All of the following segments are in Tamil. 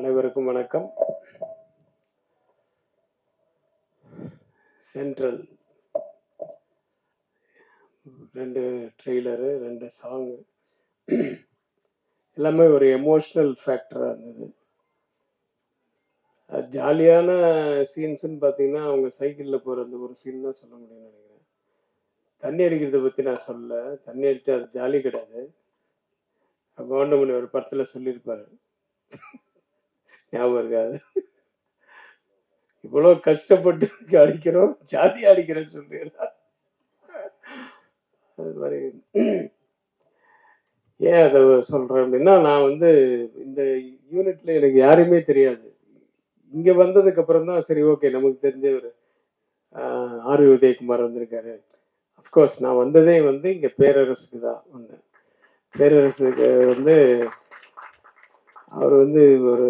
அனைவருக்கும் வணக்கம். சென்ட்ரல் 2 ட்ரெய்லரு, 2 சாங்கு எல்லாமே ஒரு எமோஷ்னல் ஃபேக்டராக இருந்தது. ஜாலியான சீன்ஸுன்னு பார்த்தீங்கன்னா, அவங்க சைக்கிளில் போகிற அந்த ஒரு சீன் தான் சொல்ல முடியும்னு நினைக்கிறேன். தண்ணி அடிக்கிறத பற்றி நான் சொல்லலை. தண்ணி அடித்தா அது ஜாலி கிடையாது. கவுண்டமணி ஒரு படத்தில் சொல்லியிருப்பாரு, ஞாபகம் இருக்காது, இவ்வளோ கஷ்டப்பட்டு அடிக்கிறோம், ஜாலியாக அடிக்கிறேன்னு சொல்றீங்களா? அது மாதிரி ஏன் அதை சொல்கிறேன் அப்படின்னா, நான் இந்த யூனிட்ல எனக்கு யாருமே தெரியாது. இங்கே வந்ததுக்கு அப்புறம் தான் சரி ஓகே நமக்கு தெரிஞ்சவர் ஆர் வி உதயகுமார் வந்திருக்காரு. அஃப்கோர்ஸ் நான் வந்ததே இங்கே பேரரசுக்கு தான் வந்தேன். பேரரசுக்கு அவர் ஒரு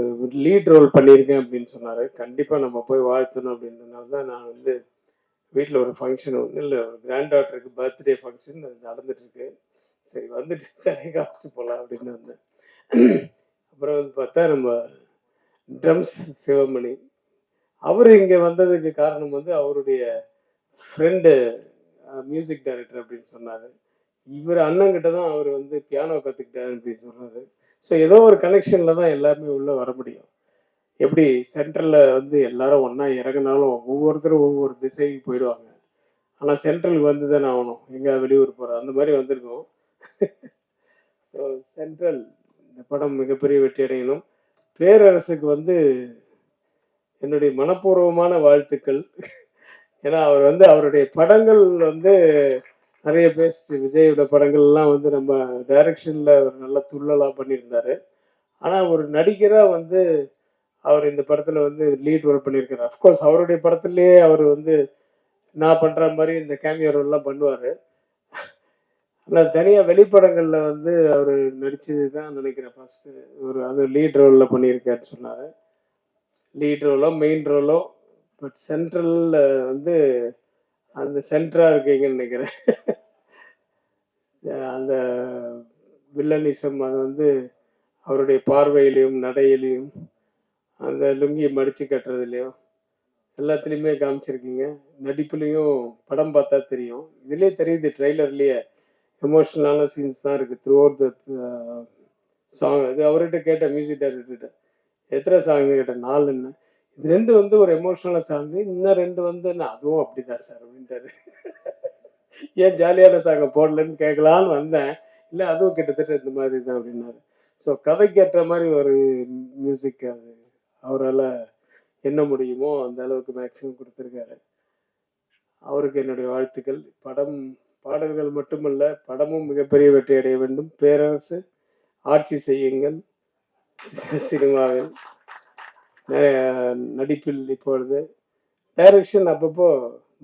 லீட் ரோல் பண்ணியிருக்கேன் அப்படின்னு சொன்னார். கண்டிப்பாக நம்ம போய் வாழ்த்தணும் அப்படின்றதுனால தான் நான் வீட்டில் ஒரு ஃபங்க்ஷன் இல்லை, ஒரு கிராண்ட் டாட்டருக்கு பர்த்டே ஃபங்க்ஷன் நடந்துட்டுருக்கு. சரி வந்துட்டு தனி காமிச்சு போகலாம் அப்படின்னு வந்தேன். அப்புறம் பார்த்தா நம்ம ட்ரம்ஸ் சிவமணி அவர் இங்கே வந்ததுக்கு காரணம் அவருடைய ஃப்ரெண்டு மியூசிக் டைரக்டர் அப்படின்னு சொன்னார். இவர் அண்ணங்கிட்ட தான் அவர் பியானோ கற்றுக்கிட்டார் அப்படின்னு சொன்னார். ஸோ ஏதோ ஒரு கனெக்ஷனில் தான் எல்லாருமே உள்ளே வர முடியும். எப்படி சென்ட்ரலில் எல்லாரும் ஒன்றா இறங்கினாலும் ஒவ்வொருத்தரும் ஒவ்வொரு திசைக்கு போயிடுவாங்க. ஆனால் சென்ட்ரலுக்கு தானே ஆகணும், எங்கே வெளியூர் போகிறோம், அந்த மாதிரி வந்திருக்கோம். ஸோ சென்ட்ரல் இந்த படம் மிகப்பெரிய வெற்றி அடையணும். பேரரசுக்கு என்னுடைய மனப்பூர்வமான வாழ்த்துக்கள். ஏன்னா அவர் அவருடைய படங்கள் நிறைய பேசிச்சு. விஜயோட படங்கள்லாம் நம்ம டைரக்ஷனில் ஒரு நல்ல துள்ளலாக பண்ணியிருந்தாரு. ஆனால் ஒரு நடிகராக அவர் இந்த படத்தில் லீட் ரோல் பண்ணியிருக்காரு. அஃப்கோர்ஸ் அவருடைய படத்துலேயே அவர் நான் பண்ணுற மாதிரி இந்த கேமியோ ரோல்லாம் பண்ணுவார். ஆனால் தனியாக வெளிப்படங்களில் அவர் நடித்தது தான் நினைக்கிறேன் ஃபஸ்ட்டு அது லீட் ரோலில் பண்ணியிருக்காருன்னு சொன்னார். லீட் ரோலோ மெயின் ரோலோ, பட் சென்ட்ரலில் அந்த சென்டராக இருக்கீங்கன்னு நினைக்கிறேன். அந்த வில்லனிசம் அது அவருடைய பார்வையிலையும் நடையிலையும் அந்த லுங்கியை மடித்து கட்டுறதுலையும் எல்லாத்துலேயுமே காமிச்சிருக்கீங்க. நடிப்புலையும் படம் பார்த்தா தெரியும். இதுலேயே தெரியுது, ட்ரெய்லர்லேயே எமோஷ்னலான சீன்ஸ் தான் இருக்குது த்ரூ அவுட் த சாங். அது அவர்கிட்ட கேட்டேன், மியூசிக் டைரக்டர்கிட்ட, எத்தனை சாங்னு கேட்டேன். 4ன்னு. இது 2 ஒரு எமோஷ்னலான சாங்கு, இன்னும் 2 அதுவும் அப்படிதான் சார் அப்படின்ட்டாரு. ஏன் ஜாலியான சாங்கை போடலன்னு கேட்கலான்னு வந்தேன். இல்லை அதுவும் கிட்டத்தட்ட இந்த மாதிரி தான் அப்படின்னாரு. ஸோ கதைக்கு ஏற்ற மாதிரி ஒரு மியூசிக் அது அவரால் என்ன முடியுமோ அந்த அளவுக்கு மேக்ஸிமம் கொடுத்துருக்காரு. அவருக்கு என்னுடைய வாழ்த்துக்கள். பாடல்கள் மட்டுமல்ல, படமும் மிகப்பெரிய வெற்றி அடைய வேண்டும். பேரரசு ஆட்சி செய்யுங்கள். சினிமாவில் நடிப்பில் இப்பொழுது டைரக்ஷன் அப்பப்போ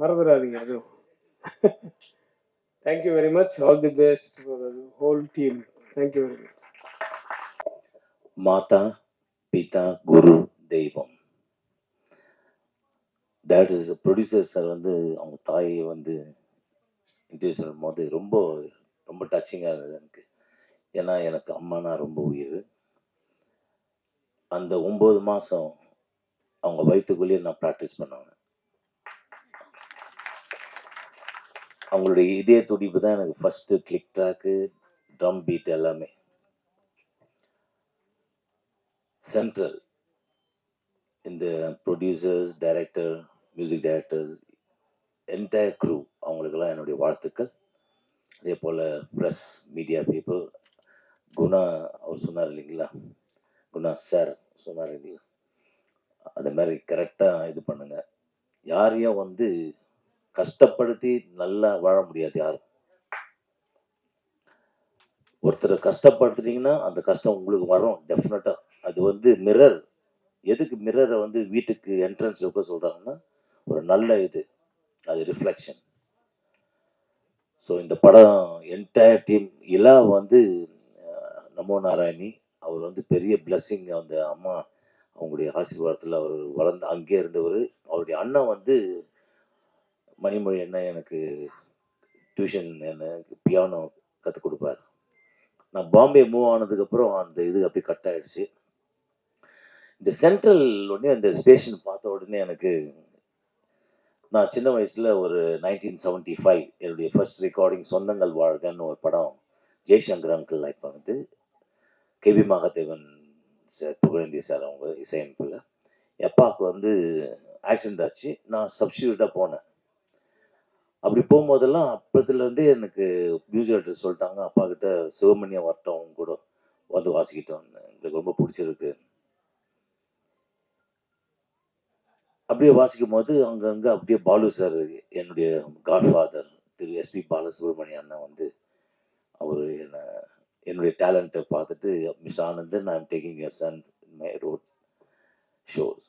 மறந்துடாதீங்க அதுவும். Thank you very much. All the best for the whole team. Thank you very much. மாதா பிதா குரு தெய்வம். டேரக்டர்ஸ் ப்ரொடியூசர் சார் அவங்க தாயை இன்டர்வியூ சொல்லும் போது ரொம்ப ரொம்ப டச்சிங்காக இருந்தது எனக்கு. ஏன்னா எனக்கு அம்மானா ரொம்ப உயிர். அந்த 9 மாதம் அவங்க வயிற்றுக்குள்ளேயே நான் ப்ராக்டிஸ் பண்ணுவேன். அவங்களுடைய இதய துடிப்பு தான் எனக்கு first click track, drum beat எல்லாமே. சென்ட்ரல் இந்த producers, director, music directors, entire crew அவங்களுக்கெல்லாம் என்னுடைய வாழ்த்துக்கள். அதே போல் ப்ரெஸ் மீடியா பீப்புள், குணா அவர் சொன்னார் இல்லைங்களா, குணா சார் சொன்னார் இல்லைங்களா, அது மாதிரி கரெக்டாக இது பண்ணுங்கள். யாரையும் கஷ்டப்படுத்தி நல்லா வாழ முடியாது யாரும். ஒருத்தரை கஷ்டப்படுத்துனீங்கன்னா அந்த கஷ்டம் உங்களுக்கு வரும் டெஃபினட்டாக. அது மிரர். எதுக்கு மிரரை வீட்டுக்கு என்ட்ரன்ஸ் வைக்க சொல்கிறாங்கன்னா, ஒரு நல்ல இது அது ரிஃப்ளெக்ஷன். ஸோ இந்த படம் என்டையர் டீம் இலா நமோ நாராயணி அவர் பெரிய பிளஸ்ஸிங். அந்த அம்மா அவங்களுடைய ஆசீர்வாதத்தில் அவர் வளர்ந்து அங்கே இருந்தவர். அவருடைய அண்ணன் மணிமொழி என்ன எனக்கு டியூஷன் எனக்கு பியானோ கற்றுக் கொடுப்பார். நான் பாம்பே மூவ் ஆனதுக்கப்புறம் அந்த இது அப்படி கட் ஆகிடுச்சு. இந்த சென்ட்ரல் உடனே அந்த ஸ்டேஷன் பார்த்த உடனே எனக்கு, நான் சின்ன வயசில் ஒரு 1975 என்னுடைய ஃபர்ஸ்ட் ரெக்கார்டிங் சொந்தங்கள் வாழ்கன்னு ஒரு படம் ஜெய்சங்கர் அங்கிள் இப்போ வந்து K V Mahadevan sir, Pugazhendhi sir அவங்க இசையமைப்பில் எப்பாவுக்கு வந்து ஆக்சிடென்ட் ஆச்சு. நான் சப்ஸ்டியூட்டாக போனேன். அப்படி போகும்போதெல்லாம் அப்போதுலேருந்தே எனக்கு மியூசிக் டைரக்டர் சொல்லிட்டாங்க, அப்பா கிட்ட சிவமணியம் வரட்டும் கூட வந்து வாசிக்கிட்டோன்னு, எங்களுக்கு ரொம்ப பிடிச்சிருக்கு. அப்படியே வாசிக்கும் போது அங்கங்கே அப்படியே பாலு சார், என்னுடைய காட்ஃபாதர் திரு எஸ்பி பாலசுப்ரமணியம் அண்ணன் வந்து அவர் என்னுடைய டேலண்ட்டை பார்த்துட்டு, mister Anandan, I am taking your son in my road shows.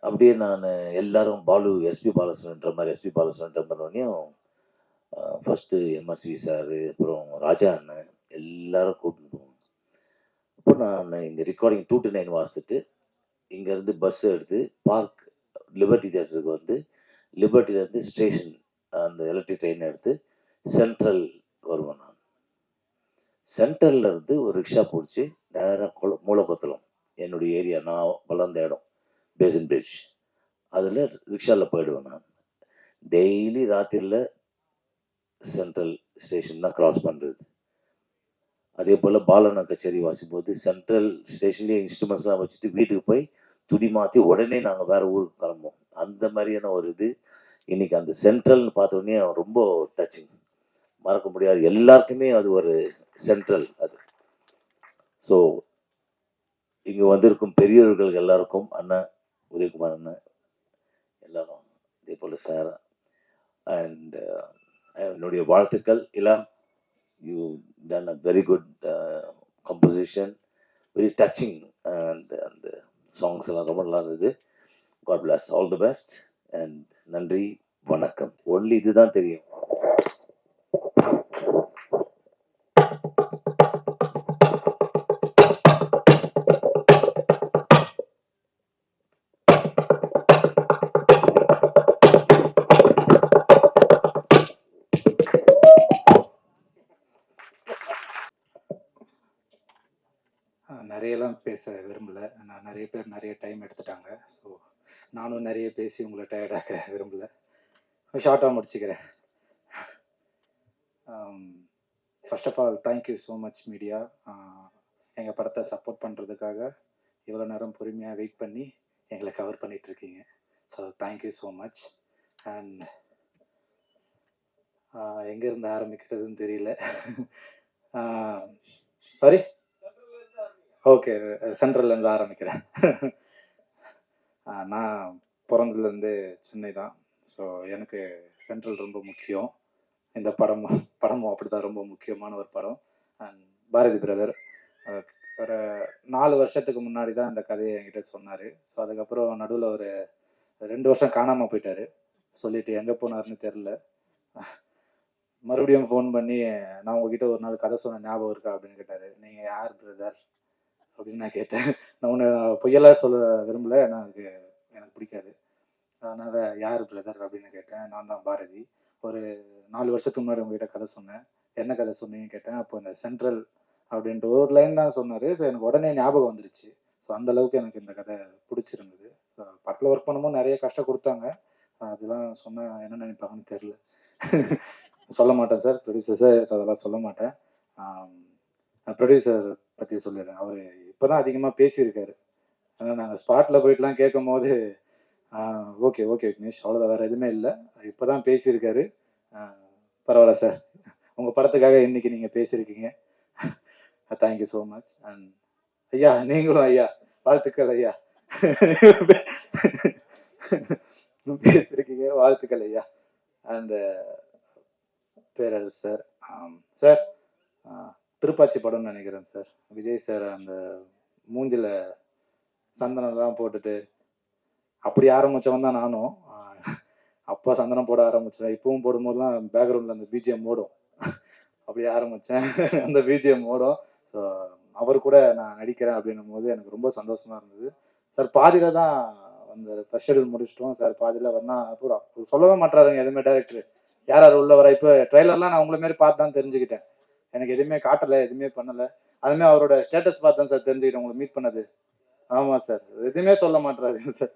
அப்படியே நான் எல்லாரும் பாலு எஸ்பி பாலசுப்ரமணியன்ற மாதிரி எஸ்பி பாலசுப்ரமணியன்ற பண்ணோடனையும் ஃபஸ்ட்டு எம்எஸ்வி சார், அப்புறம் ராஜா அண்ணன் எல்லாரும் கூப்பிட்டு போவோம். அப்போ நான் இங்கே ரெக்கார்டிங் 2 to 9 வாசித்துட்டு இங்கேருந்து பஸ் எடுத்து பார்க் லிபர்ட்டி தியேட்டருக்கு வந்து, லிபர்ட்டிலேருந்து ஸ்டேஷன் அந்த எலக்ட்ரிக் ட்ரெயின் எடுத்து சென்ட்ரல் வருவேன். நான் சென்ட்ரல்ல இருந்து ஒரு ரிக்ஷா பிடிச்சி நேராக மூலப்பத்தலம், என்னுடைய ஏரியா, நான் வளர்ந்த இடம் பேசன் பிரிட்ஜ், அதில் ரிக்ஷாவில் போயிடுவேன். நான் டெய்லி ராத்திரியில் சென்ட்ரல் ஸ்டேஷன் தான் கிராஸ் பண்ணுறது. அதே போல் பாலனா கச்சேரி வாசிக்கும்போது சென்ட்ரல் ஸ்டேஷன்லேயே இன்ஸ்ட்ருமெண்ட்ஸ்லாம் வச்சுட்டு வீட்டுக்கு போய் துணி மாற்றி உடனே நாங்கள் வேறு ஊருக்கு கிளம்புவோம். அந்த மாதிரியான ஒரு இது இன்னைக்கு அந்த சென்ட்ரல்னு பார்த்தோன்னே ரொம்ப டச்சிங், மறக்க முடியாது. எல்லாருக்குமே அது ஒரு சென்ட்ரல் அது. ஸோ இங்கே வந்திருக்கும் பெரியவர்கள் எல்லாருக்கும், அண்ணன் உதயகுமார் அண்ணன் எல்லாரும், இதே போல் சார் அண்ட் என்னுடைய வாழ்த்துக்கள். எல்லாம் you done a very good composition, very touching, and அந்த சாங்ஸ் எல்லாம் ரொம்ப நல்லா இருந்தது. God bless, all the best and நன்றி, வணக்கம். ஒன்லி இதுதான் தெரியும். நிறையலாம் பேச விரும்பலை. நான் நிறைய பேர் நிறைய டைம் எடுத்துட்டாங்க. ஸோ நானும் நிறைய பேசி உங்களை டயர்டாக்க விரும்பலை. ஷார்ட்டாக முடிச்சுக்கிறேன். First of all thank you so much media. எங்கள் படத்தை சப்போர்ட் பண்ணுறதுக்காக இவ்வளோ நேரம் பொறுமையாக வெயிட் பண்ணி எங்களை கவர் பண்ணிகிட்ருக்கீங்க. So thank you so much. And எங்கேருந்து ஆரம்பிக்கிறதுன்னு தெரியல. சாரி, ஓகே, சென்ட்ரல்லேருந்து ஆரம்பிக்கிறேன். நான் பிறந்ததுலேருந்து சென்னை தான். ஸோ எனக்கு சென்ட்ரல் ரொம்ப முக்கியம். இந்த படமும் அப்படி தான் ரொம்ப முக்கியமான ஒரு படம். அண்ட் பாரதி பிரதர் ஒரு 4 வருஷத்துக்கு முன்னாடி தான் இந்த கதையை என்கிட்ட சொன்னார். ஸோ அதுக்கப்புறம் நடுவில் ஒரு 2 வருஷம் காணாமல் போயிட்டார். சொல்லிவிட்டு எங்கே போனார்னு தெரில. மறுபடியும் ஃபோன் பண்ணி, நான் உங்ககிட்ட ஒரு நாள் கதை சொன்ன ஞாபகம் இருக்கா அப்படின்னு கேட்டார். நீங்கள் யார் பிரதர் அப்படின்னு நான் கேட்டேன். நான் ஒன்று பொய்யெல்லாம் சொல்ல விரும்பலை, எனக்கு பிடிக்காது. அதனால் யார் பிரதர் அப்படின்னு கேட்டேன். நான் தான் பாரதி. ஒரு 4 வருஷத்துக்கு முன்னாடி உங்ககிட்ட கதை சொன்னேன். என்ன கதை சொன்னீங்கன்னு கேட்டேன். அப்போ இந்த சென்ட்ரல் அப்படின்ட்டு ஒரு லைன் தான் சொன்னார். ஸோ எனக்கு உடனே ஞாபகம் வந்துருச்சு. ஸோ அந்தளவுக்கு எனக்கு இந்த கதை பிடிச்சிருந்தது. ஸோ படத்தில் ஒர்க் பண்ணும்போது நிறைய கஷ்டம் கொடுத்தாங்க. அதெல்லாம் சொன்னால் என்ன நினைப்பாங்கன்னு தெரில. சொல்ல மாட்டேன் சார், ப்ரொடியூசர் சார், அதெல்லாம் சொல்ல மாட்டேன். ப்ரொடியூசர் பற்றி சொல்லிடுறேன். அவர் இப்போ தான் அதிகமாக பேசியிருக்காரு. ஆனால் நாங்கள் ஸ்பாட்டில் போயிட்டுலாம் கேட்கும் போது ஓகே விக்னேஷ், அவ்வளோதான், வேறு எதுவுமே இல்லை, இப்போ தான் பேசியிருக்காரு. பரவாயில்ல சார், உங்கள் படத்துக்காக இன்றைக்கி நீங்கள் பேசியிருக்கீங்க. Thank you so much. அண்ட் ஐயா, நீங்களும் ஐயா, வாழ்த்துக்கள் ஐயா. பேசியிருக்கீங்க, வாழ்த்துக்கள் ஐயா. And Perarasu sir, sir Thiruppachi படம்னு நினைக்கிறேன் சார். விஜய் சார் அந்த மூஞ்சில் சந்தனம்லாம் போட்டுட்டு அப்படி ஆரம்பித்தவன் தான் நானும். அப்பா சந்தனம் போட ஆரம்பித்தேன். இப்பவும் போடும்போதுலாம் பேக்ரவுண்டில் அந்த பிஜிஎம் ஓடும். அப்படி ஆரம்பித்தேன், அந்த பிஜிஎம் ஓடும். ஸோ அவர் கூட நான் நடிக்கிறேன் அப்படின்னும் போது எனக்கு ரொம்ப சந்தோஷமாக இருந்தது. சார் பாதியில் தான் அந்த ஃபர்ஸ்ட் ஷெடியூல் முடிச்சிட்டோம். சார் பாதியில் வரணும் அப்புறம் சொல்லவே மாட்டாருங்க எதுவுமே டேரக்டர், யார் உள்ள வர. இப்போ ட்ரெய்லர்லாம் நான் உங்களை மாரி பார்த்து தான் தெரிஞ்சுக்கிட்டேன். எனக்கு எதுவுமே காட்டலை, எதுவுமே பண்ணலை. அதுமாதிரி அவரோட ஸ்டேட்டஸ் பார்த்து தான் சார் தெரிஞ்சுக்கிட்டேன் உங்களை மீட் பண்ணது. ஆமாம் சார், எதுவுமே சொல்ல மாட்டேறாரு சார்.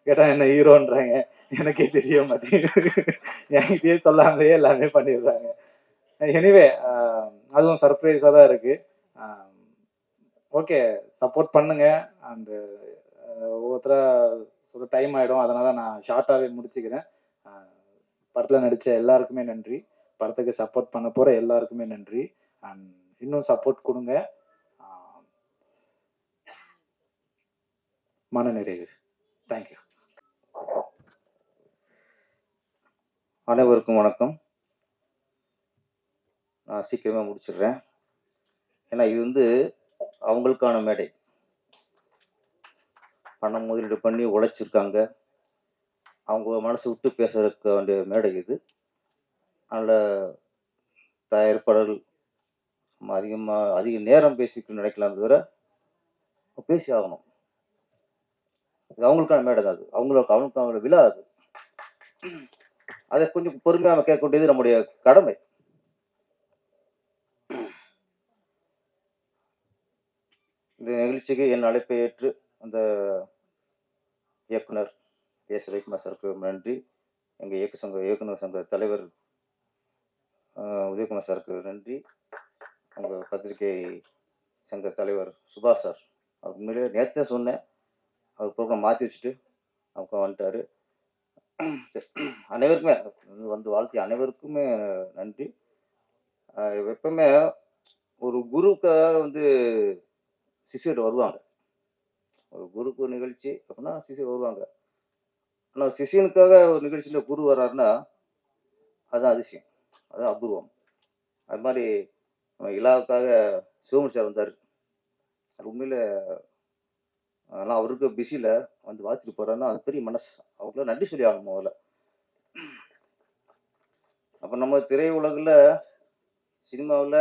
கேட்டால் என்ன ஹீரோன்றாங்க, எனக்கே தெரிய மாட்டேங்குது. என்கிட்டயே சொல்லாமலே எல்லாமே பண்ணிடுறாங்க. எனிவே அதுவும் சர்ப்ரைஸாக தான் இருக்குது. ஓகே, சப்போர்ட் பண்ணுங்க. அண்டு ஒவ்வொருத்தராக சொல்ல டைம் ஆகிடும், அதனால் நான் ஷார்ட்டாகவே முடிச்சுக்கிறேன். படத்தில் நடித்த எல்லாருக்குமே நன்றி, படத்துக்கு சப்போர்ட் பண்ண போகிற எல்லாருக்குமே நன்றி. அண்ட் இன்னும் சப்போர்ட் கொடுங்க. மன நிறைவு. தேங்க்யூ. அனைவருக்கும் வணக்கம். நான் சீக்கிரமாக முடிச்சிடுறேன். ஏன்னா இது வந்து அவங்களுக்கான மேடை. பணம் முதலீடு பண்ணி உழைச்சிருக்காங்க, அவங்க மனசு விட்டு பேசுறதுக்கு வேண்டிய மேடை இது. அதனால் தயாரிப்பாளர்கள் அதிக நேரம் பேசிக்க நினைக்கலாம், தவிர பேசி ஆகணும். இது அவங்களுக்கான மேடை தான். அது அவங்களுக்கான விழா. அது அதை கொஞ்சம் பொறுமையாக கேட்க வேண்டியது நம்முடைய கடமை. இந்த நிகழ்ச்சிக்கு என் அழைப்பை ஏற்று அந்த இயக்குனர் எஸ். ரவிக்குமார் சாருக்கு நன்றி. எங்கள் இயக்குனர் சங்க தலைவர் உதயகுமார் சாருக்கு நன்றி. உங்கள் பத்திரிகை சங்க தலைவர் சுபாஷ் சார், அவர் உண்மையிலே நேற்றே சொன்னேன், அவர் ப்ரோக்ராம் மாற்றி வச்சுட்டு அவங்க வந்துட்டார். அனைவருக்குமே வந்து வாழ்த்தி அனைவருக்குமே நன்றி. எப்பவுமே ஒரு குருவுக்காக வந்து சிஷியர் வருவாங்க. ஒரு குருக்கு நிகழ்ச்சி அப்படின்னா சிஷியர் வருவாங்க. ஆனால் சிஷியனுக்காக ஒரு நிகழ்ச்சியில் குரு வர்றாருன்னா அதுதான் அதிசயம், அதுதான் அபூர்வம். அது மாதிரி இலாவுக்காக சிவமணி சார் வந்தார். அது உண்மையில் அதெல்லாம் அவருக்கு பிஸியில் வந்து வாழ்த்துட்டு போகிறாருன்னா அது பெரிய மனசு. அவங்களும் நன்றி சொல்லி ஆகணும் முதல்ல. அப்போ நம்ம திரையுலகில் சினிமாவில்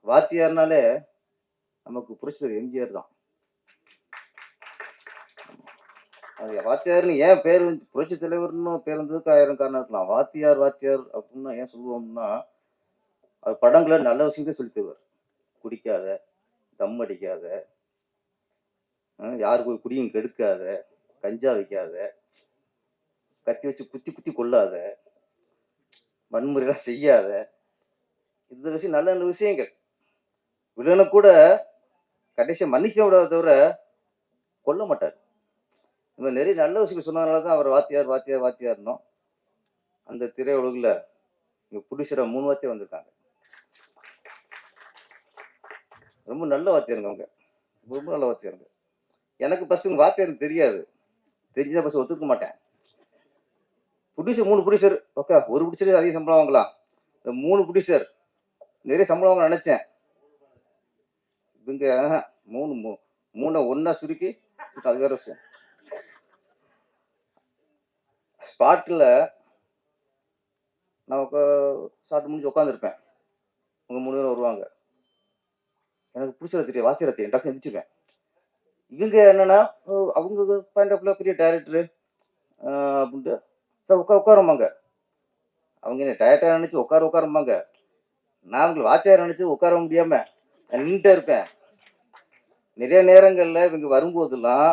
வாத்தியார்னாலே நமக்கு பிடிச்சது எம்ஜிஆர் தான். அது வாத்தியார்னு ஏன் பேர் வந்து புரட்சி தலைவர்னு பேர் வந்ததுக்கு 1000 காரணம் இருக்கலாம். வாத்தியார் வாத்தியார் அப்படின்னா ஏன் சொல்லுவோம்னா, அது படங்களை நல்ல விஷயத்தை சொல்லி தருவார். குடிக்காத, தம் அடிக்காத, யாருக்கு குடியும் கெடுக்காத, கஞ்சா வைக்காத, கத்தி வச்சு குத்தி குத்தி கொள்ளாத, வன்முறையெல்லாம் செய்யாத, இந்த விஷயம் நல்ல நல்ல விஷயங்கள். வில்லனை கூட கடைசியாக மன்னிக்க விடாத தவிர கொல்ல மாட்டார். இந்த நிறைய நல்ல விஷயங்கள் சொன்னதுனால தான் அவர் வாத்தியார் வாத்தியார் வாத்தியார்னோம். அந்த திரையுலகில் இங்கே புடிசராக 3 வாத்தியார் வந்திருக்காங்க. ரொம்ப நல்ல வாத்தியாருங்க அவங்க, ரொம்ப நல்ல வாத்தியாருங்க. எனக்கு ஃபஸ்ட்டு வாத்தியாருக்கு தெரியாது, தெரிஞ்சுதான் ஃபஸ்ட்டு ஒத்துக்க மாட்டேன். புடிசர் 3 புடிசர் ஓகே, ஒரு புடிசர் அதிக சம்பளம் வாங்கலாம், இந்த 3 புடிசர் நிறைய சம்பளம் வாங்க நினச்சேன். இவங்க 3 ஒன்றா சுருக்கி அது வேற விஷயம். ஸ்பாட்டில் நமக்கு ஸ்டார்ட் முடிஞ்சு உட்காந்துருப்பேன், அவங்க 3 பேரும் வருவாங்க. எனக்கு பிடிச்சத தெரியும், வாத்தியார தெரியும், டக்கு எந்திரிச்சுருவேன். இவங்க என்னன்னா அவங்க பாயிண்ட் ஆஃப்ல பெரிய டைரக்டரு அப்படின்ட்டு சார் உட்காரம்பாங்க. அவங்க என்ன டயர்டாக நினச்சி உட்காரம்பாங்க. நான் அவங்களை வாத்தியார் நினச்சி உட்கார முடியாமல் நின்றுட்டே இருப்பேன். நிறைய நேரங்களில் இவங்க வரும்போதெல்லாம்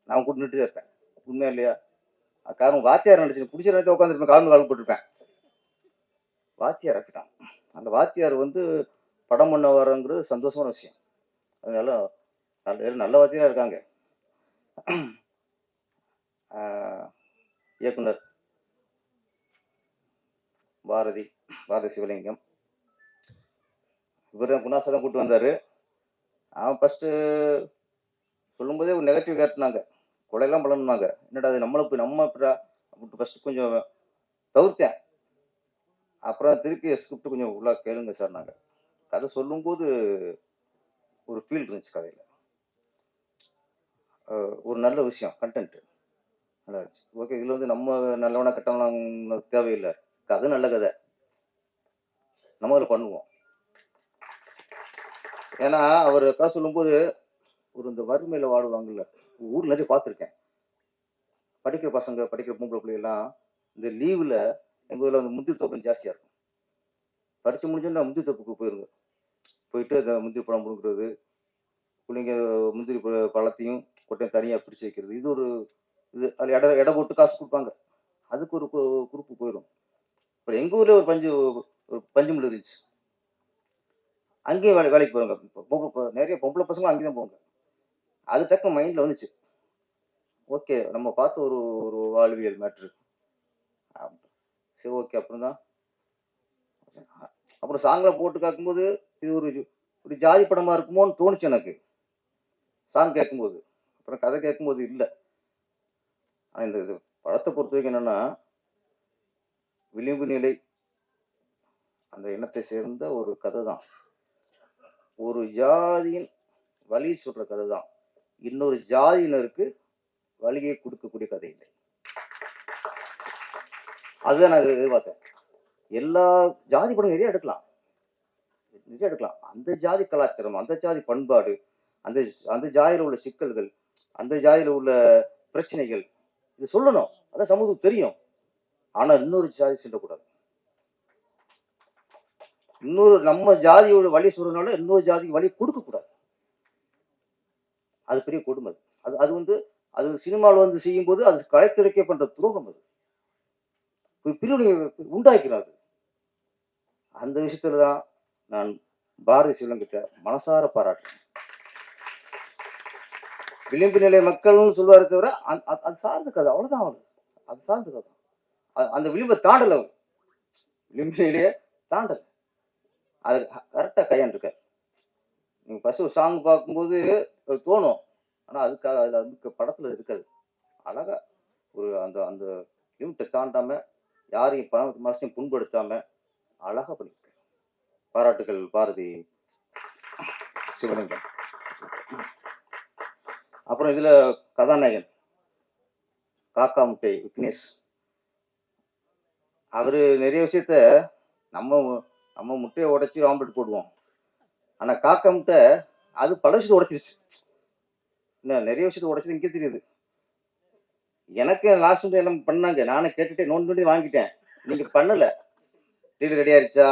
நான் கூட நின்றுட்டே இருப்பேன். உண்மையா இல்லையா? காரணம் வாத்தியார் நினச்சி பிடிச்ச நேரத்தை உட்காந்துருப்பேன், கால் போட்டிருப்பேன். வாத்தியார் ஆக்கிட்டான். அந்த வாத்தியார் வந்து படம் பண்ண வரங்கிறது சந்தோஷமான விஷயம். அதனால நல்ல வாத்தியாராக இருக்காங்க. இயக்குனர் பாரதி சிவலிங்கம், இவர் தான் குணாசலம் கூப்பிட்டு வந்தார். அவன் ஃபஸ்ட்டு சொல்லும்போதே ஒரு நெகட்டிவ் கேட்டுனாங்க, கொலையெல்லாம் பண்ணணுனாங்க. என்னடா அது நம்ம இப்படா அப்படின்ட்டு ஃபஸ்ட்டு கொஞ்சம் தவிர்த்தேன். அப்புறம் திருப்பி ஸ்கிரிப்ட் கொஞ்சம் உள்ளே கேளுங்க சார். நாங்கள் கதை சொல்லும்போது ஒரு ஃபீல் இருந்துச்சு கதையில், ஒரு நல்ல விஷயம், கண்டென்ட்டு நல்லா இருந்துச்சு. ஓகே, இதில் வந்து நம்ம நல்லவனா கட்டலாம் தேவையில்லை, கதை நல்ல கதை, நம்ம அதில் பண்ணுவோம். ஏன்னா அவர் கதை சொல்லும்போது ஒரு இந்த வறுமையில் வாடுவாங்கல்ல, ஊரில் நிறைய பார்த்துருக்கேன். படிக்கிற பசங்க, படிக்கிற பொம்பளை பிள்ளைகள்லாம் இந்த லீவில் எங்கள் ஊரில் வந்து முந்திரி தோட்டம் ஜாஸ்தியாக இருக்கும். பரீட்சை முடிஞ்சோன்னா முந்திரி தோப்புக்கு போயிருங்க. போயிட்டு அந்த முந்திரி பழம் முடுங்குறது, பிள்ளைங்க முந்திரி பழத்தையும் கொட்டையும் தனியாக பிரித்து வைக்கிறது. இது ஒரு இது அதில் எடை போட்டு காசு கொடுப்பாங்க. அதுக்கு ஒரு குரூப்பு போயிடும். அப்புறம் எங்கள் ஊரில் ஒரு பஞ்சு மில் இருந்துச்சு. அங்கேயும் வேலைக்கு போகிறாங்க. நிறைய பொம்பளை பசங்களும் அங்கே தான் போவாங்க. அது டக்கு மைண்டில் வந்துச்சு. ஓகே, நம்ம பார்த்து ஒரு ஒரு வாழ்வியல் மேட்ரு. சரி, ஓகே. அப்புறம் சாங்கில் போட்டு கேட்கும்போது இது ஒரு ஜாதி படமாக இருக்குமோன்னு தோணுச்சு எனக்கு சாங் கேட்கும்போது. அப்புறம் கதை கேட்கும்போது இல்லை. ஆனால் இந்த இது படத்தை பொறுத்த வரைக்கும் என்னென்னா, விளிம்பு நிலை அந்த இனத்தை சேர்ந்த ஒரு கதை தான். ஒரு ஜாதியின் வழி சொல்கிற கதை தான். இன்னொரு ஜாதியினருக்கு வழியை கொடுக்கக்கூடிய கதை இல்லை. அதுதான் நான் எதிர்பார்த்தேன். எல்லா ஜாதி படம் நிறைய எடுக்கலாம். அந்த ஜாதி கலாச்சாரம், அந்த ஜாதி பண்பாடு, அந்த அந்த ஜாதியில் உள்ள சிக்கல்கள், அந்த ஜாதியில் உள்ள பிரச்சனைகள் இது சொல்லணும். அதான் சமூகத்துக்கு தெரியும். ஆனால் இன்னொரு ஜாதி சொல்லக்கூடாது. நம்ம ஜாதியோட வழி சொல்றதுனால இன்னொரு ஜாதிக்கு வழி கொடுக்கக்கூடாது. அது பெரிய கொடுமை. அது சினிமாவில் செய்யும்போது அது கலைத்துறைக்கே பண்ற துரோகம். அது பிரிவினை உண்டாக்கிறாது. அந்த விஷயத்துல தான் நான் பாரதி சிவலிங்கத்தை மனசார பாராட்டுறேன். விளிம்பு நிலை மக்கள்னு சொல்லுவாரே தவிர அது சார்ந்த கதை, அவ்வளவுதான். அது சார்ந்த கதை. அந்த விளிம்பை தாண்டல, அவர் விளிம்பு நிலையை தாண்டல. அது கரெக்டாக கையாண்டிருக்கார். நீங்கள் ஃபர்ஸ்ட் ஒரு சாங் பார்க்கும்போது அது தோணும். ஆனால் அதுக்காக அதில் வந்து படத்தில் இருக்காது. அழகாக ஒரு அந்த அந்த லிமிட்டை தாண்டாமல் யாரையும் மனசையும் புண்படுத்தாமல் அழகாக பண்ணியிருக்காரு. பாராட்டுகள் பாரதி சிவலிங்கம். அப்புறம் இதில் கதாநாயகன் காக்கா முட்டை விக்னேஷ். அவர் நிறைய விஷயத்த நம்ம முட்டையை உடைச்சி ஆம்லெட் போடுவோம். ஆனால் காக்கா முட்டை அது பல விஷயத்தை உடைச்சிருச்சு. என்ன நிறைய விஷயத்தை உடைச்சது இங்கே தெரியுது. எனக்கு லாஸ்ட் முட்டை எல்லாம் பண்ணாங்க. நானே கேட்டுட்டே நோண்டி வாங்கிட்டேன். நீங்கள் பண்ணலை. டீல் ரெடி ஆயிடுச்சா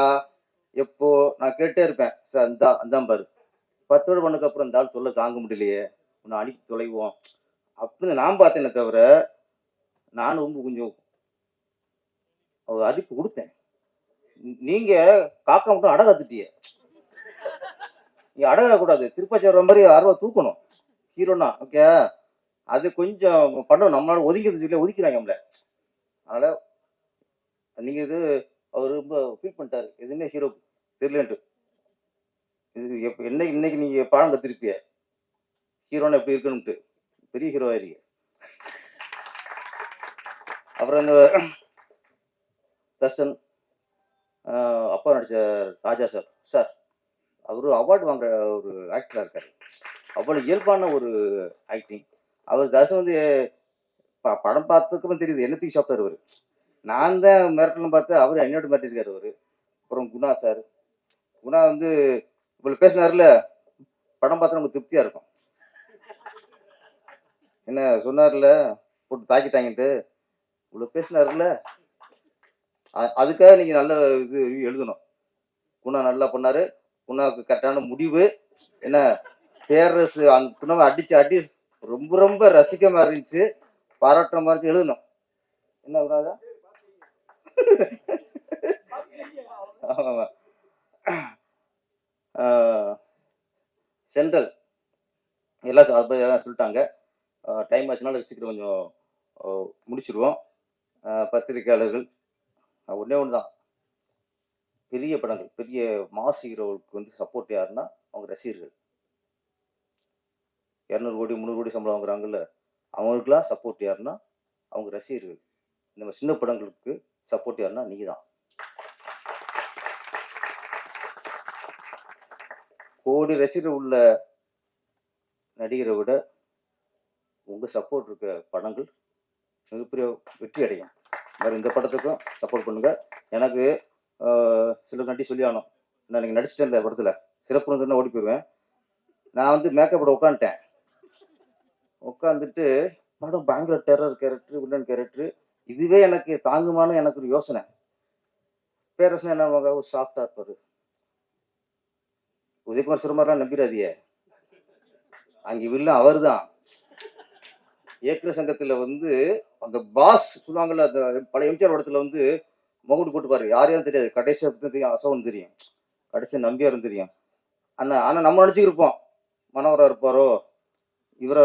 எப்போ நான் கேட்டே இருப்பேன். சார் அந்தான் பாரு 10 வருடம் பண்ணதுக்கு அப்புறம் இந்த ஆள் தொல்லை தாங்க முடியலையே, உன்னை அனுப்பி தொலைவோம் அப்படின்னு நான் பார்த்தேனே தவிர நான் ரொம்ப கொஞ்சம் அரிப்பு கொடுத்தேன். நீங்க காக்கா மட்டும் அடை கத்துட்டிய. நீங்க அடக கூடாது. திருப்பாச்சி வர மாதிரி அருவா தூக்கணும் ஹீரோனா. ஓகே, அது கொஞ்சம் பண்ணணும். நம்மளால ஒதுக்கிறது ஒதுக்கிறாங்க நம்மள. அதனால நீங்க இது அவர் ரொம்ப ஃபீல் பண்ணிட்டாரு. எதுவுமே ஹீரோ தெரியலன்ட்டு. இது இன்னைக்கு நீங்க பாடம் கத்திருப்பிய ஹீரோனா எப்படி இருக்கணும்ட்டு. பெரிய ஹீரோ ஆயிருக்க. அப்புறம் இந்த தர்ஷன் அப்பா நடிச்ச ராஜா சார் அவரு அவார்டு வாங்குற ஒரு ஆக்டரா இருக்காரு. அவ்வளவு இயல்பான ஒரு ஆக்டிங். அவர் தர்ஷன் படம் பார்த்ததுக்கு தெரியுது என்னத்துக்கு சாப்பிட்டாரு அவரு. நான் தான் மிரட்டலும் பார்த்து அவரு என்னோட மிரட்டிருக்காரு அவரு. அப்புறம் குணா சார். குணா இவ்வளவு பேசினார்ல, படம் பார்த்தா நமக்கு திருப்தியா இருக்கும். என்ன சொன்னார்ல, போட்டு தாக்கிட்டாங்கன்ட்டு இவ்வளவு பேசினார்ல, அதுக்காக நீங்க நல்ல இது எழுதணும். குணா நல்லா பண்ணாரு. குணாவுக்கு கரெக்டான முடிவு என்ன பேரரசு அந்த குணாவை அடி ரொம்ப ரொம்ப ரசிக்க மாதிரி இருந்துச்சு. பாராட்டுற மாதிரி எழுதணும். என்ன வராதா? சென்ட்ரல் எல்லாம் அதை பற்றி சொல்லிட்டாங்க. டைம் ஆச்சுனால சீக்கிரம் கொஞ்சம் முடிச்சிருவோம். பத்திரிகையாளர்கள் ஒன்றே ஒன்று தான். பெரிய படங்கள் பெரிய மாஸ் ஹீரோவுக்கு சப்போர்ட் யாருன்னா அவங்க ரசிகர்கள். 200 கோடி 300 கோடி சம்பளம் வாங்குறாங்கல்ல, அவங்களுக்குலாம் சப்போர்ட் யாருன்னா அவங்க ரசிகர்கள். இந்த சின்ன படங்களுக்கு சப்போர்ட் யாருன்னா நீங்க தான். கோடி ரசிகர்கள் உள்ள நடிகரை விட உங்க சப்போர்ட் இருக்க படங்கள் மிகப்பெரிய வெற்றி அடையும். வேறு இந்த படத்துக்கும் சப்போர்ட் பண்ணுங்க. எனக்கு சில நடி சொல்லி ஆகணும். நான் நீங்கள் நடிச்சிட்டேன் இந்த படத்தில் சிறப்பு இருந்ததுன்னா ஓடி போயிடுவேன். நான் மேக்கப்போட உட்காந்துட்டு படம் பயங்கர டெரர் கேரக்டர், வில்லன் கேரக்டர், இதுவே எனக்கு தாங்குமான்னு எனக்கு ஒரு யோசனை. பேரரசன் என்ன ஒரு சாஃப்டா இருப்பாரு. உதயகுமார் சிறுமாரெல்லாம் நம்பிடாதீங்க. அங்கே வில்லன் அவர் தான். இயக்குனர் சங்கத்துல வந்து அந்த பாஸ் சொல்லுவாங்கல்ல, அந்த பழைய எம்ஜிஆர் படத்துல வந்து முகமூடி போட்டுப்பாரு, யார் யாரும் தெரியாது, கடைசியா தெரியும் அசோகன் தெரியும், கடைசியா நம்பியாரும் தெரியும். ஆனா நம்ம நினைச்சுக்கிட்டு இருப்போம் மனோகரா இருப்பாரோ, இவரை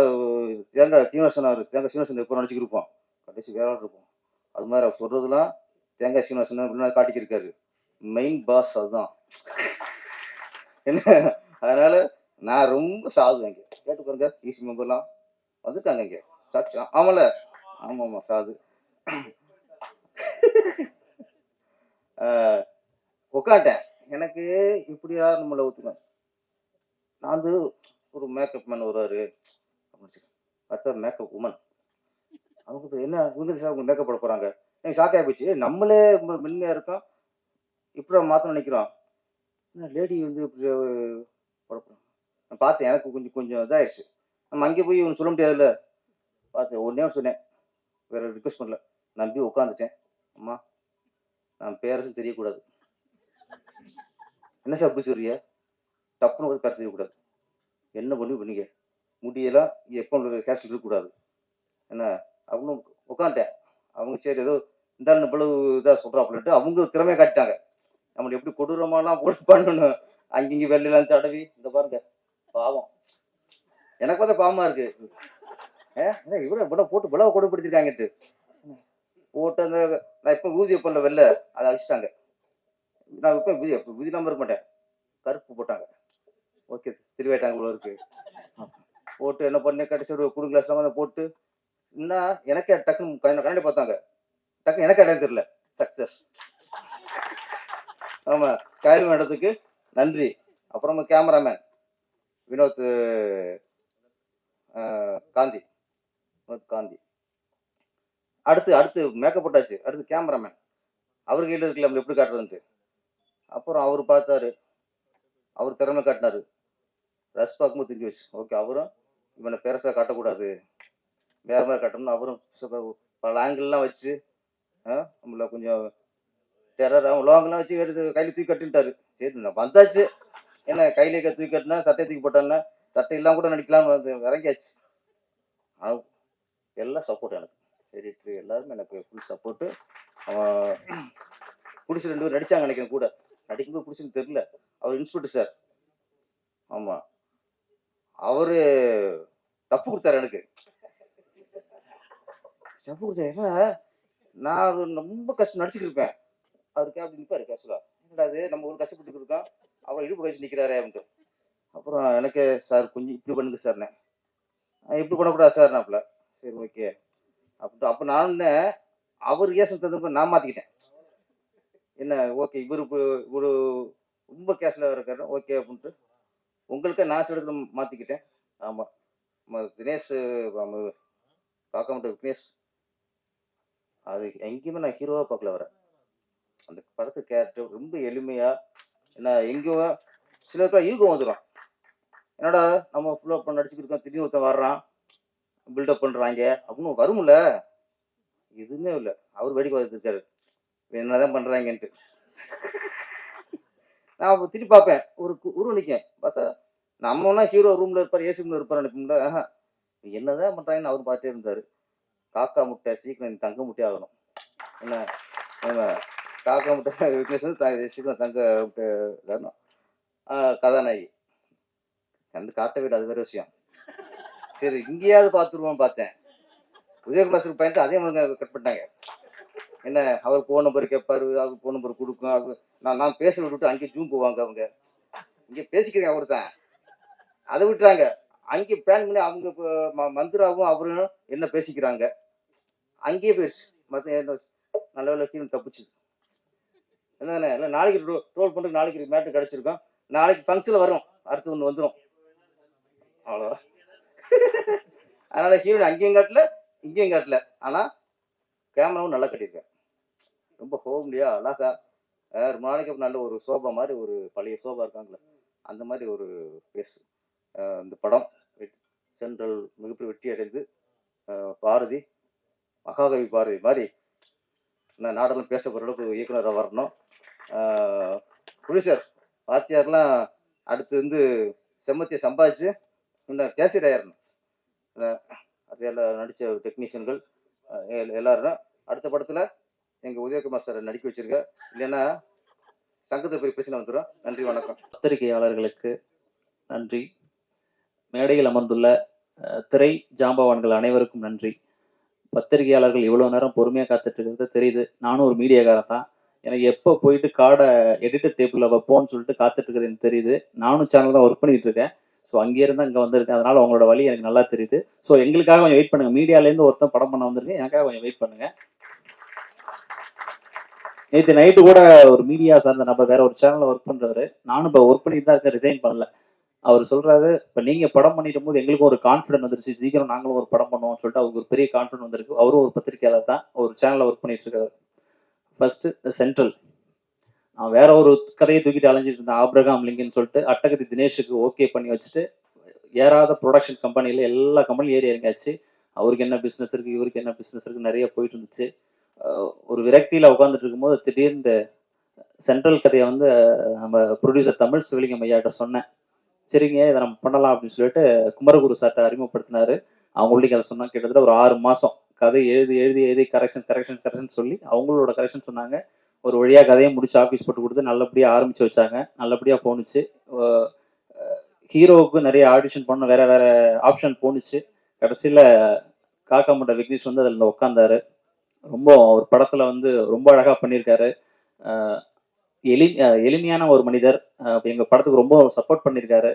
தேங்காய் சீனிவாசன் இருப்பார் நினைச்சுக்கிட்டு இருப்போம். கடைசி வேற ஆள் இருப்போம். அது மாதிரி அவர் சொல்றதுலாம் தேங்காய் சீனிவாசன் காட்டிக்கிருக்காரு. மெயின் பாஸ் அதுதான். என்ன, அதனால நான் ரொம்ப சாதுவேன். இங்கே கேட்டு பாருங்க, ஈசி மெம்பர்லாம் வந்திருக்காங்க இங்கே சாட்சி. ஆமால, ஆமாம் சாது. உட்காண்டேன். எனக்கு இப்படியா நம்மளை ஒத்துக்கேன். நான் வந்து ஒரு மேக்கப் மேன் வருவார், பார்த்தா மேக்கப் உமன். அவங்க என்ன இவங்க சார் அவங்க மேக்கப் போட போகிறாங்க. எனக்கு ஷாக்காக போச்சு. நம்மளே மென்மையாக இருக்கோம், இப்படி மாற்ற நினைக்கிறோம். லேடி வந்து இப்படி போட போகிறாங்க. நான் பார்த்தேன், எனக்கு கொஞ்சம் இதாகிடுச்சு. நம்ம அங்கே போய் இவங்க சொல்ல முடியாதுல்ல. பார்த்தேன், ஒன்றே சொன்னேன், வேறு ரிக்வெஸ்ட் பண்ணல, நம்பி உட்காந்துட்டேன். அம்மா நான் பேரரசும் தெரியக்கூடாது. என்ன சார் அப்படி சொல்றிய? டப்புன்னு வந்து பேர தெரியக்கூடாது. என்ன பண்ணிக்க முடியலாம், எப்போ கேஷ் இருக்கக்கூடாது என்ன அப்படின்னு உட்காந்துட்டேன். அவங்க சரி ஏதோ இந்த இவ்வளவு இதாக சொல்கிறாப்புலன்ட்டு அவங்க திறமையை காட்டிட்டாங்க. நம்மளை எப்படி கொடூரமாலாம் போட்டு பண்ணணும். அங்கிங்க வெள்ளையெல்லாம் தடவி இந்த பாருங்க பாவம். எனக்கு பார்த்தா பாவமாக இருக்கு. இவ்வளோ போட்டு விளவை கொடுப்படுத்திருக்காங்கட்டு போட்டு அந்த நான் இப்போ ஊதிய பண்ணல வெளில அதை அழிச்சிட்டாங்க. நான் இப்போ விதி இல்லாமல் இருக்க மாட்டேன். கருப்பு போட்டாங்க. ஓகே திருவாயிட்டாங்க இவ்வளோ இருக்கு போட்டு என்ன பண்ண கடைசி ஒரு குடு கிளாஸ்லாம் வந்து போட்டு இன்னும் எனக்கே டக்குன்னு கண்ணாடி பார்த்தாங்க. டக்குன்னு எனக்கு இடம் தெரியல. சக்ஸஸ். ஆமாம், காயல் இடத்துக்கு நன்றி. அப்புறமா கேமராமேன் வினோத் காந்தி. அடுத்து மேக்கப் போட்டாச்சு. அடுத்து கேமராமேன் அவர் கையில் இருக்குல்ல, நம்ம எப்படி காட்டுறதுன்ட்டு. அப்புறம் அவர் பார்த்தாரு, அவர் திறமை காட்டினாரு. ரஸ் பார்க்கும்போது தெரிஞ்சு வச்சு, ஓகே அவரும் இவனை பெருசாக காட்டக்கூடாது, வேற மாதிரி காட்டணும்னு அவரும் பல ஆங்கிள்லாம் வச்சு நம்மள கொஞ்சம் டெரர் உலகங்கள்லாம் வச்சு எடுத்து கையில் தூக்கி கட்டிட்டாரு. சரி நான் வந்தாச்சு, என்ன கையிலே தூக்கி கட்டினா சட்டையை தூக்கி போட்டான்னா சட்டை இல்லாம கூட நடிக்கலாம்னு வந்து இறங்கியாச்சு. எல்லாம் சப்போர்ட் எனக்கு, எடிட்ரு எல்லாருமே எனக்கு ஃபுல் சப்போர்ட்டு. பிடிச்சி 2 பேர் நடிச்சாங்க நினைக்கிறேன் கூட. நடிக்கும்போது பிடிச்சின்னு தெரியல. அவர் இன்ஸ்பெக்டர் சார். ஆமாம், அவரு டஃப் கொடுத்தாரு எனக்கு. டஃப் கொடுத்தாரு. நான் ரொம்ப கஷ்டம் நடிச்சுட்டு இருப்பேன். அவருக்கு அப்படி நிற்பாரு கேஷுவலாக. என்னடா அது நம்ம ஒரு கஷ்டப்பட்டு இருக்கோம், அவர் இடுப்பு கழிச்சு நிற்கிறாரே அப்படின்ட்டு. அப்புறம் எனக்கு சார் கொஞ்சம் இப்படி பண்ணுங்க சார்ண்ணே. இப்படி பண்ணக்கூடாது சார் நாப்பில். சரி ஓகே அப்படின்ட்டு. அப்போ நான் அவர் கேஸ் தந்தப்ப நான் மாற்றிக்கிட்டேன். என்ன ஓகே இவர் இவர் ரொம்ப கேஷில் இருக்காரு ஓகே அப்படின்ட்டு உங்களுக்கே நான் இடத்துல மாற்றிக்கிட்டேன். ஆமாம், தினேஷ் பார்க்க மாட்டேன். விக்னேஷ் அது எங்கேயுமே நான் ஹீரோவாக பார்க்கல. வர அந்த படத்து கேரக்டர் ரொம்ப எளிமையாக, என்ன எங்கேயோ சிலருக்குலாம் ஈகோ வந்துடும். என்னடா நம்ம ஃபுல்லாக பண்ண நடிச்சுக்கிட்டு இருக்கோம், திடீர்னு ஒருத்தன் வர்றான் பில்டப் பண்ணுறாங்க அப்படின்னு வரும்ல. எதுவுமே இல்லை. அவர் வேடிக்கை பார்த்துருக்காரு என்னதான் பண்ணுறாங்கன்ட்டு. நான் திருப்பி பார்ப்பேன், ஒரு உருவம் நிற்கேன். பார்த்தா நம்மனா ஹீரோ ரூமில் இருப்பார், ஏசி ரூமில் இருப்பார் நினைப்போம்ல. என்னதான் பண்ணுறாங்கன்னு அவர் பார்த்துட்டே இருந்தார். காக்கா முட்டை சீக்கிரம் தங்க முட்டை ஆகணும். என்ன காக்கா முட்டை விக்னேஷ் சீக்கிரம் தங்க முட்டை இதாகணும். கதாநாயகி கண்டு காட்ட விட அது வேறு விஷயம். சரி இங்கேயாவது பார்த்துருவோம் பார்த்தேன். உதயகுமாருக்கு பயந்து அதே மாதிரி கட் பண்ணிட்டாங்க. என்ன அவர் ஃபோன் நம்பர் கேட்பாரு, அவர் ஃபோன் நம்பர் கொடுக்கும். அது நான் பேச விட்டு அங்கேயே ஜூம் போவாங்க. அவங்க இங்கே பேசிக்கிறேன் அவர் தான், அதை விட்டுறாங்க. அங்கே பிளான் பண்ணி அவங்க மந்திராவும் அவரும் என்ன பேசிக்கிறாங்க. அங்கேயே போயிடுச்சு. மற்ற நல்ல வேலை ஃபீல் தப்பிச்சு. என்னதானே இல்லை நாளைக்கு ரோல் பண்ணுறது, நாளைக்கு மேட்ரு கிடச்சிருக்கோம், நாளைக்கு ஃபங்க்ஷனில் வரும், அடுத்து ஒன்று வந்துடும், அவ்வளோ. அதனால ஹீரோயின் அங்கேயும் காட்டல இங்கேயும் காட்டல. ஆனால் கேமராவும் நல்லா கட்டியிருக்கேன். ரொம்ப ஹோம்லியா அழகா. ரொம்ப நாளைக்கு நல்ல ஒரு சோபா மாதிரி, ஒரு பழைய சோபா இருக்காங்களே அந்த மாதிரி ஒரு பேஸ். இந்த படம் சென்ட்ரல் மிகப்பெரிய வெற்றி அடைந்து பாரதி மகாகவி பாரதி மாதிரி நான் நாடெல்லாம் பேச போகிற அளவுக்கு இயக்குனராக வரணும். ப்ரொடியூசர் வாத்தியார்லாம் அடுத்து வந்து செம்மத்தியை சம்பாதிச்சு இன்னும் கேசரி ஆயிரணும். அது எல்லாம் நடித்த டெக்னீஷியன்கள் எல்லாரும் அடுத்த படத்தில் எங்கள் உதயகுமார் சாரை நடிக்க வச்சிருக்க, இல்லைன்னா சங்கத்தில் பெரிய பிரச்சனை வந்துடும். நன்றி, வணக்கம். பத்திரிகையாளர்களுக்கு நன்றி. மேடையில் அமர்ந்துள்ள திரை ஜாம்பவான்கள் அனைவருக்கும் நன்றி. பத்திரிகையாளர்கள் இவ்வளோ நேரம் பொறுமையாக காத்துட்டு இருக்கிறது தெரியுது. நானும் ஒரு மீடியாக்காரன் தான். எனக்கு எப்போ போயிட்டு கார்டை எடிட்டர் டேபிளில் வைப்போம்னு சொல்லிட்டு காத்துட்டு இருக்கிறது எனக்கு தெரியுது. நானும் சேனல் தான் ஒர்க் பண்ணிட்டு இருக்கேன். ஸோ அங்கேருந்து இங்கே வந்திருக்கேன். அதனால் அவங்களோட வழி எனக்கு நல்லா தெரியுது. ஸோ எங்களுக்காக கொஞ்சம் வெயிட் பண்ணுங்கள். மீடியாலேருந்து ஒருத்தன் படம் பண்ண வந்திருக்கேன், எனக்காக கொஞ்சம் வெயிட் பண்ணுங்கள். நேற்று நைட்டு கூட ஒரு மீடியா சார்ந்த நபர் வேற ஒரு சேனலில் ஒர்க் பண்ணுறவர், நானும் இப்போ ஒர்க் பண்ணிட்டு தான் இருக்கேன், ரிசைன் பண்ணல. அவர் சொல்றாரு, இப்போ நீங்கள் படம் பண்ணிடும் போது எங்களுக்கும் ஒரு கான்ஃபிடன்ட் வந்துருச்சு, சீக்கிரம் நாங்களும் ஒரு படம் பண்ணுவோம்னு சொல்லிட்டு அவருக்கு ஒரு பெரிய கான்ஃபிடன்ட் வந்திருக்கு. அவரும் ஒரு பத்திரிகையாளர் தான், ஒரு சேனலில் ஒர்க் பண்ணிட்டு இருக்காரு. ஃபர்ஸ்ட்டு சென்ட்ரல், நான் வேற ஒரு கதையை தூக்கிட்டு அலைஞ்சிட்டு இருந்தேன், ஆப்ரகாம் லிங்கன்னு சொல்லிட்டு அட்டகத்தி தினேஷுக்கு ஓகே பண்ணி வச்சுட்டு ஏறாத ப்ரொடக்ஷன் கம்பெனியில் எல்லா கம்பெனியும் ஏறி இறங்கியாச்சு. அவருக்கு என்ன பிஸ்னஸ் இருக்குது, இவருக்கு என்ன பிஸ்னஸ் இருக்குது, நிறைய போயிட்டு இருந்துச்சு. ஒரு விரக்தியில் உட்காந்துட்டு இருக்கும்போது திடீர்னு சென்ட்ரல் கதையை வந்து நம்ம ப்ரொடியூசர் தமிழ் சிவலிங்கம் ஐயாட்ட சொன்னேன். சரிங்க, இதை நம்ம பண்ணலாம் அப்படின்னு சொல்லிட்டு குமரகுரு சார்ட்ட அறிமுகப்படுத்தினாரு. அவங்கள்ட்ட அதை சொன்னாங்க. கிட்டத்தட்ட ஒரு 6 மாதம் கதை எழுதி கரெக்ஷன் சொல்லி அவங்களோட கரெக்ஷன் சொன்னாங்க. ஒரு வழியாக கதையை முடிச்சு ஆஃபீஸ் போட்டு கொடுத்து நல்லபடியாக ஆரம்பித்து வச்சாங்க. நல்லபடியாக போணுச்சு. ஹீரோவுக்கு நிறைய ஆடிஷன் பண்ண வேற வேற ஆப்ஷன் போணுச்சு. கடைசியில் காக்கா முட்டை விக்னேஷ் வந்து அதில் உட்காந்தாரு. ரொம்ப ஒரு படத்தில் வந்து ரொம்ப அழகாக பண்ணியிருக்காரு. எளிமையான ஒரு மனிதர். எங்கள் படத்துக்கு ரொம்ப சப்போர்ட் பண்ணியிருக்காரு.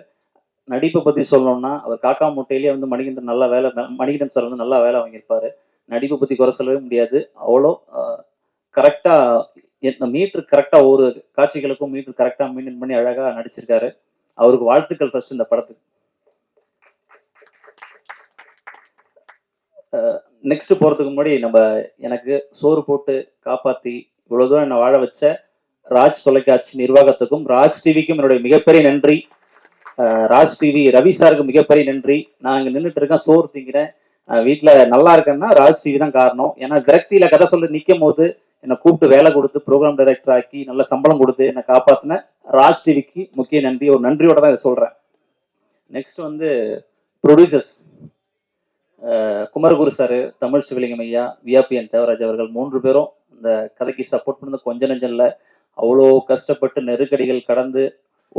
நடிப்பை பற்றி சொல்லணும்னா அவர் காக்கா முட்டையிலேயே வந்து மணிகண்டன் சார் வந்து நல்லா வேலை வாங்கியிருப்பார். நடிப்பை பற்றி குறை சொல்லவே முடியாது. அவ்வளோ கரெக்டாக மீட்ரு கரெக்டாக ஒரு காட்சிகளுக்கும் மீட்ரு கரெக்டாக மெயின்டைன் பண்ணி அழகாக நடிச்சிருக்காரு. அவருக்கு வாழ்த்துக்கள் ஃபர்ஸ்ட் இந்த படத்துக்கு. நெக்ஸ்ட் போகிறதுக்கு முன்னாடி எனக்கு சோறு போட்டு காப்பாற்றி இவ்வளோ தூரம் என்னை வாழ வச்ச ராஜ் தொலைக்காட்சி நிர்வாகத்துக்கும் ராஜ் டிவிக்கும் என்னுடைய மிகப்பெரிய நன்றி. ராஜ் டிவி ரவி சாருக்கு மிகப்பெரிய நன்றி. நான் இங்கே நின்றுட்டு இருக்கேன், சோறு திங்கிறேன், வீட்டில் நல்லா இருக்கேன்னா ராஜ் டிவி தான் காரணம். ஏன்னா விரக்தியில் கதை சொல்லி நிற்கும் போது என்னை கூப்பிட்டு வேலை கொடுத்து ப்ரோக்ராம் டைரக்டர் ஆக்கி நல்ல சம்பளம் கொடுத்து என்னை காப்பாற்றின ராஜ் டிவிக்கு முக்கிய நன்றி. ஒரு நன்றியோட தான் இதை சொல்கிறேன். நெக்ஸ்ட் வந்து ப்ரொடியூசர்ஸ் குமரகுரு சார், தமிழ் சிவலிங்கம் ஐயா, விஆபிஎன் தேவராஜ் அவர்கள் 3 பேரும் இந்த கதைக்கு சப்போர்ட் பண்ணது கொஞ்சம் நெஞ்சம் இல்லை. அவ்வளோ கஷ்டப்பட்டு நெருக்கடிகள் கடந்து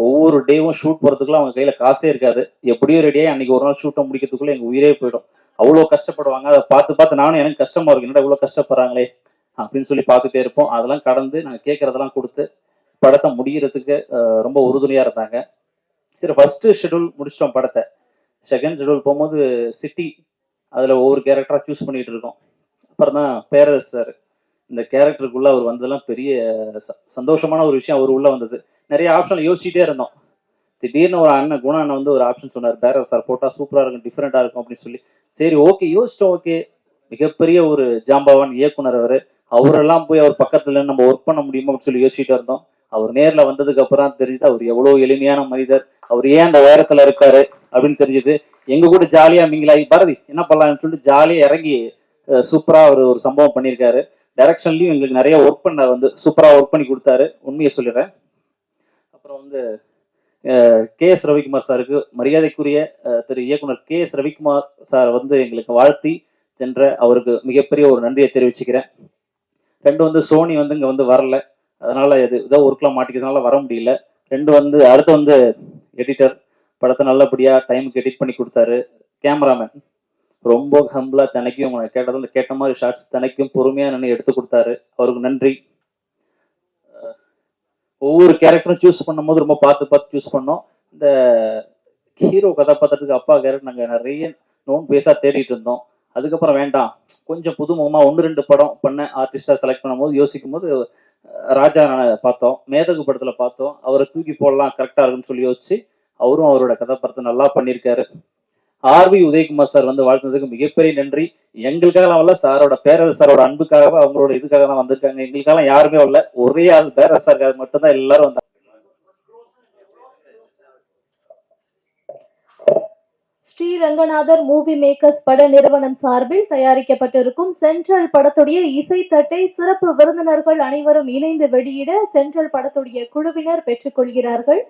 ஒவ்வொரு டேவும் ஷூட் போகிறதுக்குலாம் அவங்க கையில் காசே இருக்காது. எப்படியோ ரெடியாக அன்றைக்கி ஒரு நாள் ஷூட்டை முடிக்கிறதுக்குள்ளே எங்கள் உயிரே போயிடும். அவ்வளோ கஷ்டப்படுவாங்க. அதை பார்த்து நானும் எனக்கு கஷ்டமாக இருக்கு, என்னடா இவ்வளோ கஷ்டப்படுறாங்களே அப்படின்னு சொல்லி பார்த்துட்டே இருப்போம். அதெல்லாம் கடந்து நாங்கள் கேட்குறதெல்லாம் கொடுத்து படத்தை முடிகிறதுக்கு ரொம்ப உறுதுணையாக இருந்தாங்க. சரி, ஃபஸ்ட்டு ஷெடியூல் முடிச்சிட்டோம் படத்தை. செகண்ட் ஷெடியூல் போகும்போது சிட்டி, அதில் ஒவ்வொரு கேரக்டராக சூஸ் பண்ணிகிட்டு இருக்கோம். அப்புறம் தான் பேரரசு சார் இந்த கேரக்டருக்குள்ளே அவர் வந்ததெல்லாம் பெரிய சந்தோஷமான ஒரு விஷயம். அவர் உள்ளே வந்தது நிறைய ஆப்ஷன் யோசிச்சுட்டே இருந்தோம். திடீர்னு ஒரு அண்ணன் குண அண்ணன் வந்து ஒரு ஆப்ஷன் சொன்னார், பேரரசு சார் போட்டால் சூப்பராக இருக்கும், டிஃப்ரெண்ட்டாக இருக்கும் அப்படின்னு சொல்லி. சரி, ஓகே யோசிச்சிட்டோம். ஓகே, மிகப்பெரிய ஒரு ஜாம்பவான் இயக்குனர் அவரெல்லாம் போய் அவர் பக்கத்தில் நம்ம ஒர்க் பண்ண முடியுமோ அப்படின்னு சொல்லி யோசிச்சுட்டு இருந்தோம். அவர் நேரில் வந்ததுக்கு அப்புறம் தெரிஞ்சுது அவர் எவ்வளோ எளிமையான மனிதர், அவர் ஏன் அந்த உயரத்தில் இருக்காரு அப்படின்னு தெரிஞ்சுது. எங்கள் கூட ஜாலியாக மிங்கிலாகி பாரதி என்ன பண்ணலாம்னு சொல்லிட்டு ஜாலியாக இறங்கி சூப்பராக அவர் ஒரு சம்பவம் பண்ணியிருக்காரு. டைரக்ஷன்லையும் எங்களுக்கு நிறைய ஒர்க் பண்ண வந்து சூப்பராக ஒர்க் பண்ணி கொடுத்தாரு, உண்மையை சொல்லிடுறேன். அப்புறம் வந்து KS ரவிக்குமார் சாருக்கு, மரியாதைக்குரிய திரு இயக்குனர் KS ரவிக்குமார் சார் வந்து எங்களுக்கு வாழ்த்தி சென்ற அவருக்கு மிகப்பெரிய ஒரு நன்றியை தெரிவிச்சுக்கிறேன். 2 வந்து சோனி வந்து இங்கே வந்து வரல, அதனால் ஏதோ ஒர்க்லாம் மாட்டிக்கிறதுனால வர முடியல. 2 வந்து அடுத்து வந்து எடிட்டர், படத்தை நல்லபடியாக டைமுக்கு எடிட் பண்ணி கொடுத்தாரு. கேமராமேன் ரொம்ப ஹம்பிளாக தினைக்கும் கேட்ட மாதிரி ஷார்ட்ஸ் தினைக்கும் பொறுமையாக நின்று எடுத்து கொடுத்தாரு, அவருக்கு நன்றி. ஒவ்வொரு கேரக்டரும் சூஸ் பண்ணும்போது ரொம்ப பார்த்து சூஸ் பண்ணோம். இந்த ஹீரோ கதாபாத்திரத்துக்கு அப்பா கேரக்டர் நாங்கள் நிறைய நோன் பேஸாக தேடிட்டு இருந்தோம். அதுக்கப்புறம் வேண்டாம், கொஞ்சம் புதுமுகமாக 1-2 படம் பண்ண ஆர்டிஸ்டாக செலக்ட் பண்ணும்போது யோசிக்கும் போது ராஜா பார்த்தோம், மேதகு படத்தில் பார்த்தோம், அவரை தூக்கி போடலாம் கரெக்டாக இருக்குன்னு சொல்லி யோசிச்சு அவரும் அவரோட கதாபாத்திரத்தை நல்லா பண்ணியிருக்காரு. RV உதயகுமார் சார் வந்து வாழ்த்துனதுக்கு மிகப்பெரிய நன்றி. எங்களுக்காகலாம் வரல, சாரோட பேரரசு சாரோட அன்புக்காக அவங்களோட இதுக்காக தான் வந்திருக்காங்க. எங்களுக்கெல்லாம் யாருமே வரல, ஒரே ஆள் பேரரசு சாருக்காக மட்டும்தான் எல்லாரும் வந்தாங்க. ஸ்ரீரங்கநாதர் மூவி மேக்கர்ஸ் பட நிறுவனம் சார்பில் தயாரிக்கப்பட்டிருக்கும் சென்ட்ரல் படத்துடைய இசைத்தட்டை சிறப்பு விருந்தினர்கள் அனைவரும் இணைந்து வெளியிட சென்ட்ரல் படத்துடைய குழுவினர் பெற்றுக்கொள்கிறார்கள்.